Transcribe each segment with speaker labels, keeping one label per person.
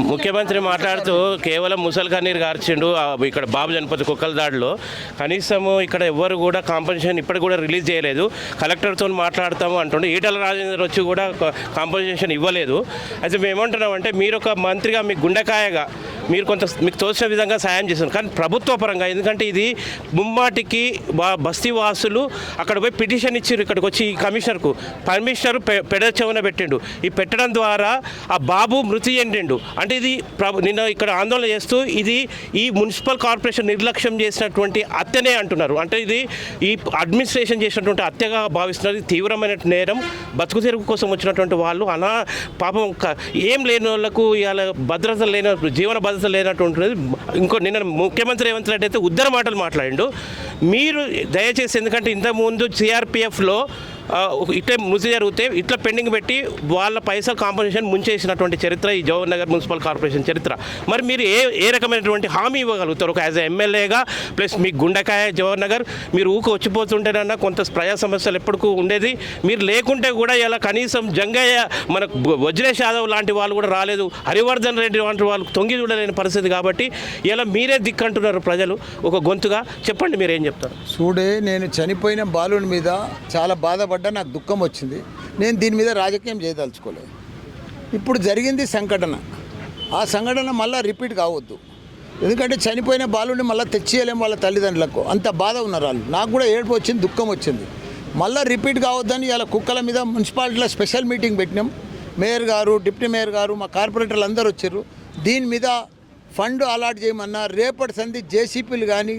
Speaker 1: ముఖ్యమంత్రి మాట్లాడుతూ కేవలం ముసలి కన్నీరు గార్చిండు ఇక్కడ బాబు జనపతి కుక్కల దాడిలో. కనీసము ఇక్కడ ఎవ్వరు కూడా కాంపన్సేషన్ ఇప్పటికి కూడా రిలీజ్ చేయలేదు. కలెక్టర్తో మాట్లాడతాము అంటుండే. ఈటల రాజేందర్ వచ్చి కూడా కాంపన్సేషన్ ఇవ్వలేదు. అయితే మేము ఏమంటున్నామంటే మీరు ఒక మంత్రిగా మీ గుండెకాయగా మీరు కొంత మీకు తోచిన విధంగా సాయం చేశారు. కానీ ప్రభుత్వ పరంగా ఎందుకంటే ఇది ముమ్మాటికి బస్తీ వాసులు అక్కడ పోయి పిటిషన్ ఇచ్చారు. ఇక్కడికి వచ్చి ఈ కమిషనర్కు కమిషనర్ పెడచెవున పెట్టిండు. ఈ పెట్టడం ద్వారా ఆ బాబు మృతి చెందిండు. అంటే ఇది నిన్న ఇక్కడ ఆందోళన చేస్తూ ఇది ఈ మున్సిపల్ కార్పొరేషన్ నిర్లక్ష్యం చేసినటువంటి హత్యనే అంటున్నారు. అంటే ఇది ఈ అడ్మినిస్ట్రేషన్ చేసినటువంటి హత్యగా భావిస్తున్నారు. ఇది తీవ్రమైన నేరం. బతుకు తెరుగు కోసం వచ్చినటువంటి వాళ్ళు పాపం ఏం లేని వాళ్ళకు ఇవాళ భద్రత లేని జీవన భద్రత లేనటువంటిది. నిన్న ముఖ్యమంత్రి రేవంత్ రెడ్డి అయితే ఉద్దర మాటలు మాట్లాడిండు. మీరు దయచేసి ఎందుకంటే ఇంతకుముందు సిఆర్పిఎఫ్లో ఇట్లా మృతి జరిగితే ఇట్లా పెండింగ్ పెట్టి వాళ్ళ పైసలు కాంపన్సేషన్ ముంచేసినటువంటి చరిత్ర ఈ జవహర్ నగర్ మున్సిపల్ కార్పొరేషన్ చరిత్ర. మరి మీరు ఏ రకమైనటువంటి హామీ ఇవ్వగలుగుతారు ఒక యాజ్ ఎమ్మెల్యేగా? ప్లస్ మీ గుండెకాయ జవహర్ నగర్ మీరు వచ్చిపోతుంటేనన్నా కొంత ప్రజా సమస్యలు ఎప్పటికూ ఉండేది. మీరు లేకుంటే కూడా ఇలా కనీసం జంగయ్య మనకు వజ్రేష్ యాదవ్ లాంటి వాళ్ళు కూడా రాలేదు. హరివర్ధన్ రెడ్డి లాంటి వాళ్ళు తొంగి చూడలేని పరిస్థితి. కాబట్టి ఇలా మీరే దిక్కంటున్నారు ప్రజలు ఒక గొంతుగా. చెప్పండి మీరు ఏం చెప్తారు?
Speaker 2: చూడే, నేను చనిపోయిన బాలుని మీద చాలా బాధపడ్డా. నాకు దుఃఖం వచ్చింది. నేను దీని మీద రాజకీయం చేయదలుచుకోలేదు. ఇప్పుడు జరిగింది సంఘటన. ఆ సంఘటన మళ్ళీ రిపీట్ కావద్దు. ఎందుకంటే చనిపోయిన బాలుని మళ్ళీ తెచ్చేయలేము వాళ్ళ తల్లిదండ్రులకు. అంత బాధ ఉన్నారు వాళ్ళు. నాకు కూడా ఏడుపు వచ్చింది, దుఃఖం వచ్చింది. మళ్ళీ రిపీట్ కావద్దని ఇలా కుక్కల మీద మున్సిపాలిటీలో స్పెషల్ మీటింగ్ పెట్టినాం. మేయర్ గారు, డిప్యూటీ మేయర్ గారు, మా కార్పొరేటర్లు అందరూ వచ్చారు. దీని మీద ఫండ్ అలాట్ చేయమన్నా. రేపటి సంధి జేసీపీలు కానీ,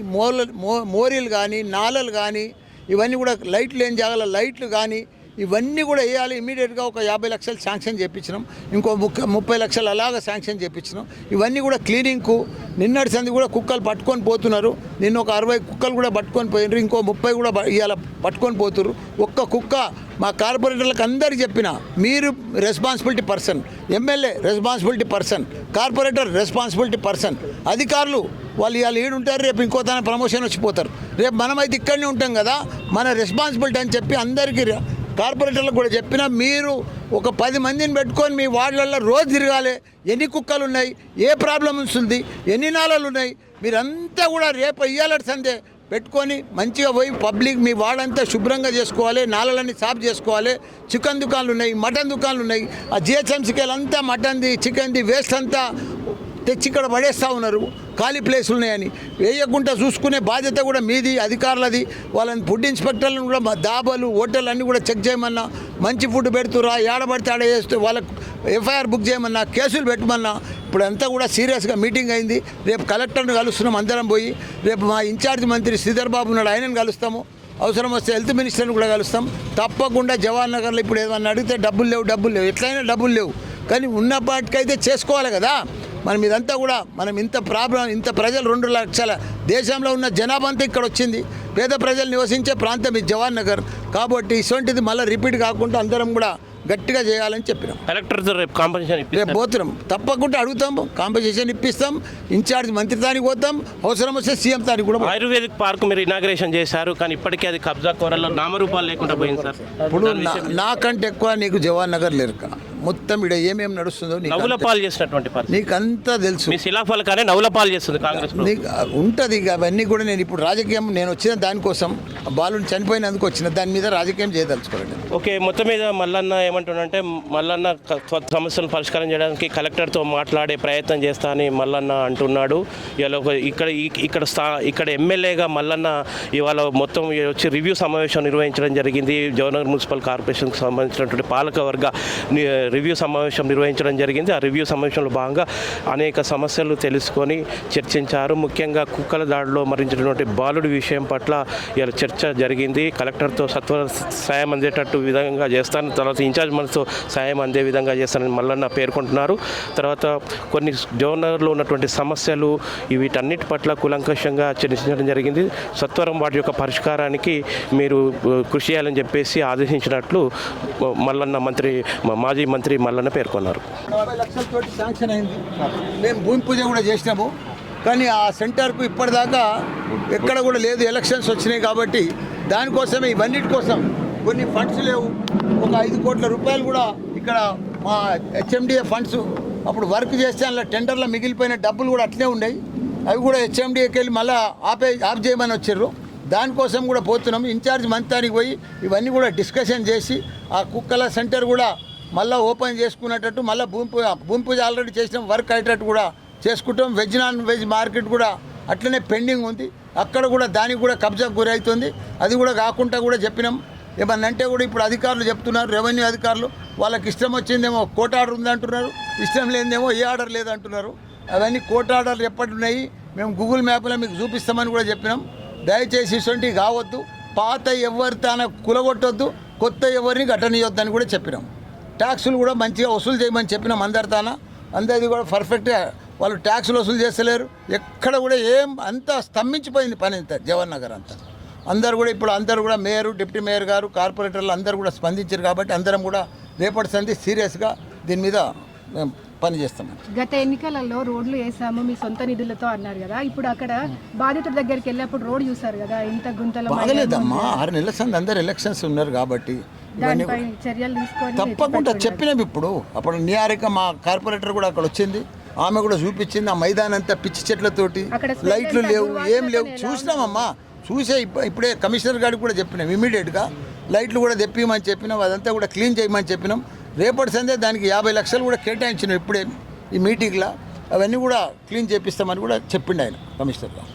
Speaker 2: మోరీలు కానీ, నాలలు కానీ, ఇవన్నీ కూడా లైట్లు ఏం జాగాల లైట్లు కానీ ఇవన్నీ కూడా వేయాలి. ఇమీడియట్గా ఒక 50 లక్షలు శాంక్షన్ చేయించినాం. ఇంకో 30 లక్షలు అలాగా శాంక్షన్ చేయించినాం. ఇవన్నీ కూడా క్లీనింగ్కు. నిన్నటి సంది కూడా కుక్కలు పట్టుకొని పోతున్నారు. నిన్న ఒక 60 కుక్కలు కూడా పట్టుకొని పోయినారు. ఇంకో 30 కూడా ఇవాళ పట్టుకొని పోతున్నారు. ఒక్క కుక్క మా కార్పొరేటర్లకు అందరికీ చెప్పిన, మీరు responsibility person, MLA responsibility person, corporator responsibility person, అధికారులు వాళ్ళు ఇవాళ ఈడుంటారు, రేపు ఇంకో తన ప్రమోషన్ వచ్చిపోతారు. రేపు మనమైతే ఇక్కడనే ఉంటాం కదా, మన రెస్పాన్సిబిలిటీ అని చెప్పి అందరికీ కార్పొరేటర్లకు కూడా చెప్పిన, మీరు ఒక 10 మందిని పెట్టుకొని మీ వార్డులలో రోజు తిరగాలి. ఎన్ని కుక్కలు ఉన్నాయి, ఏ ప్రాబ్లమ్స్ ఉంది, ఎన్ని నాళాలు ఉన్నాయి, మీరంతా కూడా రేపు ఇయ్యాలటి సందే పెట్టుకొని మంచిగా పోయి పబ్లిక్ మీ వాడంతా శుభ్రంగా చేసుకోవాలి. నాళాలన్నీ సాఫ్ చేసుకోవాలి. చికెన్ దుకాణాలు ఉన్నాయి, మటన్ దుకాణాలు ఉన్నాయి. ఆ జిహెచ్ఎంసీకి అంతా మటన్ది, చికెన్ది వేస్ట్ అంతా తెచ్చి ఇక్కడ పడేస్తూ ఉన్నారు. ఖాళీ ప్లేసులు ఉన్నాయని వేయకుండా చూసుకునే బాధ్యత కూడా మీది, అధికారులది. వాళ్ళని ఫుడ్ ఇన్స్పెక్టర్లను కూడా మా దాబాలు, హోటల్ అన్నీ కూడా చెక్ చేయమన్నా. మంచి ఫుడ్ పెడుతురా, ఏడబడితే ఆడ చేస్తూ వాళ్ళకు ఎఫ్ఐఆర్ బుక్ చేయమన్నా, కేసులు పెట్టమన్నా. ఇప్పుడు అంతా కూడా సీరియస్గా మీటింగ్ అయింది. రేపు కలెక్టర్ని కలుస్తున్నాం అందరం పోయి. రేపు మా ఇన్ఛార్జ్ మంత్రి శ్రీధర్ బాబు ఉన్నాడు, ఆయనను కలుస్తాము. అవసరం వస్తే హెల్త్ మినిస్టర్ని కూడా కలుస్తాం. తప్పకుండా జవహర్ నగర్లో ఇప్పుడు ఏమన్నా అడిగితే డబ్బులు లేవు, ఎట్లయినా డబ్బులు లేవు. కానీ ఉన్నప్పటికైతే చేసుకోవాలి కదా. మనం ఇదంతా కూడా ఇంత ప్రాబ్లం, ఇంత ప్రజలు 2 లక్షల దేశంలో ఉన్న జనాభా అంతా ఇక్కడ వచ్చింది. పేద ప్రజలు నివసించే ప్రాంతం ఇది జవహర్ నగర్. కాబట్టి ఇటువంటిది మళ్ళీ రిపీట్ కాకుండా అందరం కూడా గట్టిగా చేయాలని చెప్పినాం.
Speaker 1: కలెక్టర్తో రేపు కాంపన్సేషన్
Speaker 2: రేపు పోతున్నాం, తప్పకుండా అడుగుతాం, కాంపన్సేషన్ ఇప్పిస్తాం. ఇన్ఛార్జ్ మంత్రి తానికి పోతాం, అవసరం వస్తే సీఎం తానికి కూడా.
Speaker 1: ఆయుర్వేదిక్ పార్క్ మీరు ఇనాగ్రేషన్ చేశారు, కానీ ఇప్పటికీ అది కబ్జా కోరల్లో నామరూపాలు లేకుండా పోయింది సార్.
Speaker 2: ఇప్పుడు నాకంటే ఎక్కువ నీకు జవహర్ నగర్ లేరుక మొత్తం ఇక్కడ ఏమేమి నడుస్తుందో
Speaker 1: నవ్వులపాలు చేసినటువంటి
Speaker 2: నీకు అంతా తెలుసు.
Speaker 1: మీ శిలాఫలకానే నవ్వులపాలు చేస్తుంది కాంగ్రెస్.
Speaker 2: నీకు ఉంటుంది ఇక అవన్నీ కూడా. నేను ఇప్పుడు రాజకీయం నేను వచ్చిన దానికోసం, బాలుని చనిపోయినందుకు వచ్చిన దాని మీద రాజకీయం చేయదలుచుకోండి.
Speaker 1: ఓకే, మొత్తం మీద మల్లన్న ఏమంటున్నాడంటే మల్లన్న సమస్యలను పరిష్కారం చేయడానికి కలెక్టర్తో మాట్లాడే ప్రయత్నం చేస్తా అని మల్లన్న అంటున్నాడు. ఇవాళ ఇక్కడ ఎమ్మెల్యేగా మల్లన్న ఇవాళ మొత్తం వచ్చి రివ్యూ సమావేశం నిర్వహించడం జరిగింది. జవహర్ మున్సిపల్ కార్పొరేషన్కి సంబంధించినటువంటి పాలకవర్గ రివ్యూ సమావేశం నిర్వహించడం జరిగింది. ఆ రివ్యూ సమావేశంలో భాగంగా అనేక సమస్యలు తెలుసుకొని చర్చించారు. ముఖ్యంగా కుక్కల దాడిలో మరణించినటువంటి బాలుడి విషయం పట్ల ఇలా చర్చ జరిగింది. కలెక్టర్తో సత్వర సాయం అందేటట్టు విధంగా చేస్తాను, తర్వాత ఇన్ఛార్జ్ మనతో సాయం అందే విధంగా చేస్తానని మల్లన్న పేర్కొంటున్నారు. తర్వాత కొన్ని జవహర్నగర్లో ఉన్నటువంటి సమస్యలు వీటన్నిటి పట్ల కూలంకషంగా చర్చించడం జరిగింది. సత్వరం వాటి యొక్క పరిష్కారానికి మీరు కృషి చేయాలని చెప్పేసి ఆదేశించినట్లు మల్లన్న మాజీ మంత్రి మల్లన్న పేర్కొన్నారు.
Speaker 2: 50 లక్షలతో శాంక్షన్ అయింది. మేము భూమి పూజ కూడా చేసినాము. కానీ ఆ సెంటర్కు ఇప్పటిదాకా ఎక్కడ కూడా లేదు. ఎలక్షన్స్ వచ్చినాయి కాబట్టి దానికోసమే ఇవన్నిటి కోసం కొన్ని ఫండ్స్ లేవు. ఒక 5 కోట్ల రూపాయలు కూడా ఇక్కడ మా హెచ్ఎండిఏ ఫండ్స్ అప్పుడు వర్క్ చేస్తే అందులో టెండర్లో మిగిలిపోయిన డబ్బులు కూడా అట్లే ఉండేవి. అవి కూడా హెచ్ఎండిఏకి వెళ్ళి మళ్ళీ ఆఫ్ చేయమని వచ్చారు. దానికోసం కూడా పోతున్నాం. ఇన్ఛార్జ్ మంత్రానికి పోయి ఇవన్నీ కూడా డిస్కషన్ చేసి ఆ కుక్కల సెంటర్ కూడా మళ్ళీ ఓపెన్ చేసుకునేటట్టు, మళ్ళీ భూమి పూజ ఆల్రెడీ చేసిన వర్క్ అయ్యేటట్టు కూడా చేసుకుంటాం. వెజ్ నాన్ వెజ్ మార్కెట్ కూడా అట్లనే పెండింగ్ ఉంది. అక్కడ కూడా దానికి కూడా కబ్జాకు గురి అవుతుంది. అది కూడా కాకుండా కూడా చెప్పినాం. ఏమన్నంటే కూడా ఇప్పుడు అధికారులు చెప్తున్నారు, రెవెన్యూ అధికారులు వాళ్ళకి ఇష్టం వచ్చిందేమో కోర్టు ఆర్డర్ ఉందంటున్నారు, ఇష్టం లేదేమో ఏ ఆర్డర్ లేదంటున్నారు. అవన్నీ కోర్టు ఆర్డర్లు ఎప్పటిన్నాయి, మేము గూగుల్ మ్యాప్లో మీకు చూపిస్తామని కూడా చెప్పినాం. దయచేసి ఇటువంటివి కావద్దు. పాత ఎవరి తాన కులగొట్టొద్దు, కొత్త ఎవరిని గట్టనియొద్దని కూడా చెప్పినాం. ట్యాక్సులు కూడా మంచిగా వసూలు చేయమని చెప్పినాం అందరి తాన. అందరిది కూడా పర్ఫెక్ట్గా వాళ్ళు ట్యాక్సులు వసూలు చేస్తలేరు. ఎక్కడ కూడా ఏం అంతా స్తంభించిపోయింది పని అంతా జవహర్ నగర్ అంతా. అందరు కూడా ఇప్పుడు అందరూ కూడా మేయరు, డిప్యూటీ మేయర్ గారు, కార్పొరేటర్లు అందరూ కూడా స్పందించారు. కాబట్టి అందరం కూడా రేపటి సంది సీరియస్గా దీని మీద మేము పని చేస్తాం.
Speaker 3: గత ఎన్నికలలో రోడ్లు వేసాము మీ సొంత నిధులతో అన్నారు కదా, ఇప్పుడు అక్కడ బాధితుల దగ్గరికి వెళ్ళినప్పుడు రోడ్ చూసారు కదా, ఇంత గుంతలో
Speaker 2: బాగలేదమ్మా. 6 నెలల సంది అందరు ఎలక్షన్స్ ఉన్నారు కాబట్టి
Speaker 3: దానిపై చర్యలు తీసుకొని
Speaker 2: తప్పకుండా చెప్పినాం. ఇప్పుడు అప్పుడు నిహారిక మా కార్పొరేటర్ కూడా అక్కడ వచ్చింది, ఆమె కూడా చూపించింది. ఆ మైదానం అంతా పిచ్చి చెట్లతోటి, లైట్లు లేవు, ఏం లేవు. చూసినామమ్మా, చూసే ఇప్పుడే కమిషనర్ గారికి కూడా చెప్పినాం. ఇమీడియట్గా లైట్లు కూడా తెప్పిమని చెప్పినాం, అదంతా కూడా క్లీన్ చేయమని చెప్పినాం. రేపటి సందే దానికి 50 లక్షలు కూడా కేటాయించినాం ఇప్పుడే ఈ మీటింగ్లో. అవన్నీ కూడా క్లీన్ చేపిస్తామని కూడా చెప్పిండు ఆయన కమిషనర్ గారు.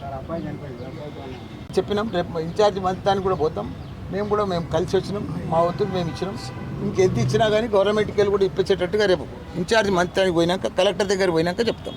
Speaker 2: చెప్పినాం రేపు ఇన్ఛార్జ్ మంత్రానికి కూడా పోతాం. మేము కలిసి వచ్చినాం, మా ఒత్తిడి మేము ఇచ్చినాం. ఇంకెంత ఇచ్చినా కానీ గవర్నమెంట్కి వెళ్ళి కూడా ఇప్పించేటట్టుగా రేపు ఇన్ఛార్జ్ మంత్రానికి పోయినాక, కలెక్టర్ దగ్గర పోయినాక చెప్తాం.